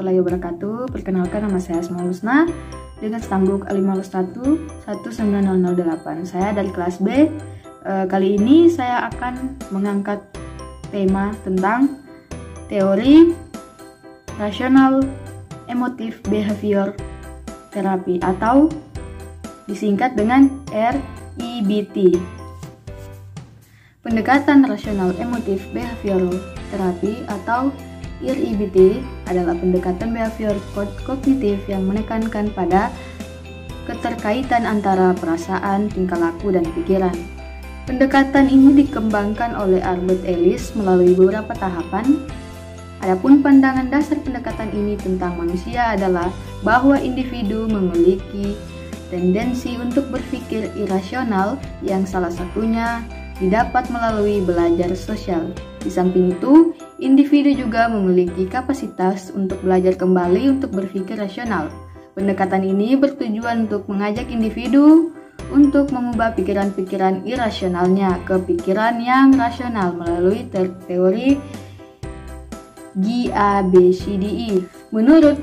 warahmatullahi wabarakatuh. Perkenalkan, nama saya Asma Husna dengan stambuk A511 19008. Saya dari kelas B. Kali ini saya akan mengangkat tema tentang teori rasional emotif behavior therapy atau disingkat dengan REBT. Pendekatan rasional emotif behavioral therapy atau REBT adalah pendekatan behavior kognitif yang menekankan pada keterkaitan antara perasaan, tingkah laku, dan pikiran. Pendekatan ini dikembangkan oleh Albert Ellis melalui beberapa tahapan. Adapun pandangan dasar pendekatan ini tentang manusia adalah bahwa individu memiliki tendensi untuk berpikir irasional yang salah satunya didapat melalui belajar sosial. Di samping itu, individu juga memiliki kapasitas untuk belajar kembali untuk berpikir rasional. Pendekatan ini bertujuan untuk mengajak individu untuk mengubah pikiran-pikiran irasionalnya ke pikiran yang rasional melalui teori GABCDE. Menurut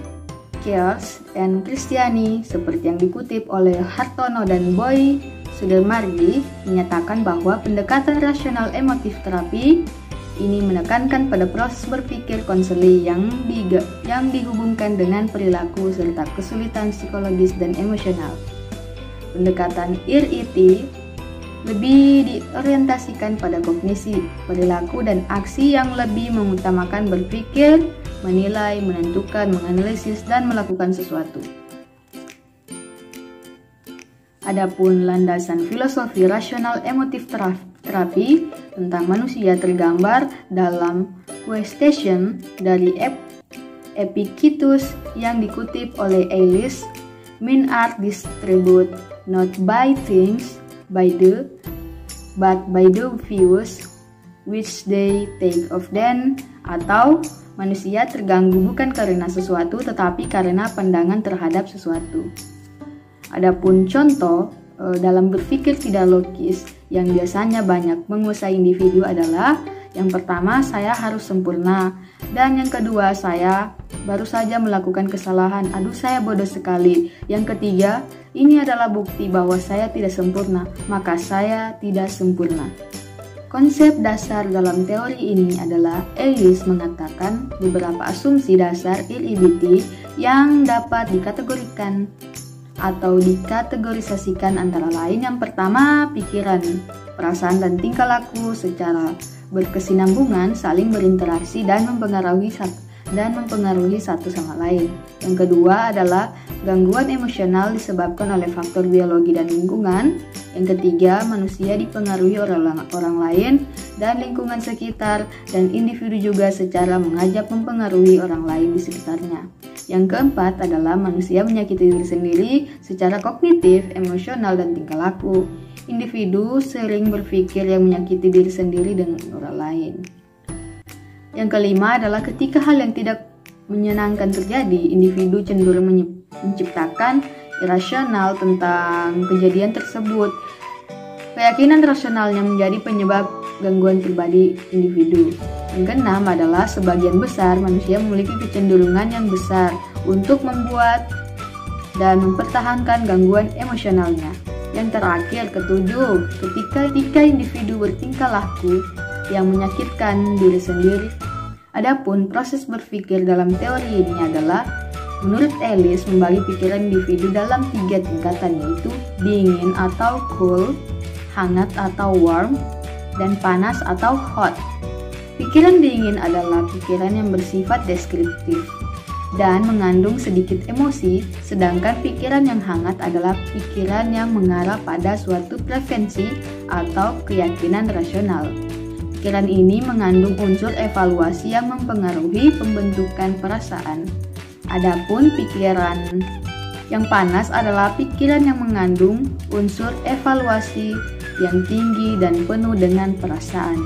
Kears and Christiani, seperti yang dikutip oleh Hartono dan Boy Sudarmargi, menyatakan bahwa pendekatan rasional emotif terapi ini menekankan pada proses berpikir konseli yang dihubungkan dengan perilaku serta kesulitan psikologis dan emosional. Pendekatan RET lebih diorientasikan pada kognisi, perilaku, dan aksi yang lebih mengutamakan berpikir, menilai, menentukan, menganalisis, dan melakukan sesuatu. Adapun landasan filosofi rasional emotif terapi tentang manusia tergambar dalam Question dari Epictetus yang dikutip oleh Ellis. Men are distributed not by things but by the views which they take of them, atau manusia terganggu bukan karena sesuatu tetapi karena pandangan terhadap sesuatu. Adapun contoh dalam berpikir tidak logis yang biasanya banyak menguasai individu adalah: yang pertama, saya harus sempurna, dan yang kedua, saya baru saja melakukan kesalahan, aduh saya bodoh sekali. Yang ketiga, ini adalah bukti bahwa saya tidak sempurna, maka saya tidak sempurna. Konsep dasar dalam teori ini adalah Ellis mengatakan beberapa asumsi dasar REBT yang dapat dikategorikan atau dikategorisasikan antara lain. Yang pertama, pikiran, perasaan, dan tingkah laku secara berkesinambungan saling berinteraksi dan mempengaruhi satu sama lain. Yang kedua adalah gangguan emosional disebabkan oleh faktor biologi dan lingkungan. Yang ketiga, manusia dipengaruhi orang lain dan lingkungan sekitar, dan individu juga secara mengajak mempengaruhi orang lain di sekitarnya. Yang keempat adalah manusia menyakiti diri sendiri secara kognitif, emosional, dan tingkah laku. Individu sering berpikir yang menyakiti diri sendiri dengan orang lain. Yang kelima adalah ketika hal yang tidak menyenangkan terjadi, individu cenderung menciptakan irasional tentang kejadian tersebut. Keyakinan rasionalnya menjadi penyebab gangguan pribadi individu. Yang keenam adalah sebagian besar manusia memiliki kecenderungan yang besar untuk membuat dan mempertahankan gangguan emosionalnya. Yang terakhir, ketujuh, ketika individu bertingkah laku yang menyakitkan diri sendiri. Adapun proses berpikir dalam teori ini adalah, menurut Ellis, membagi pikiran individu dalam 3 tingkatan, yaitu dingin atau cool, hangat atau warm, dan panas atau hot. Pikiran dingin adalah pikiran yang bersifat deskriptif dan mengandung sedikit emosi, sedangkan pikiran yang hangat adalah pikiran yang mengarah pada suatu preferensi atau keyakinan rasional. Pikiran ini mengandung unsur evaluasi yang mempengaruhi pembentukan perasaan. Adapun pikiran yang panas adalah pikiran yang mengandung unsur evaluasi yang tinggi dan penuh dengan perasaan.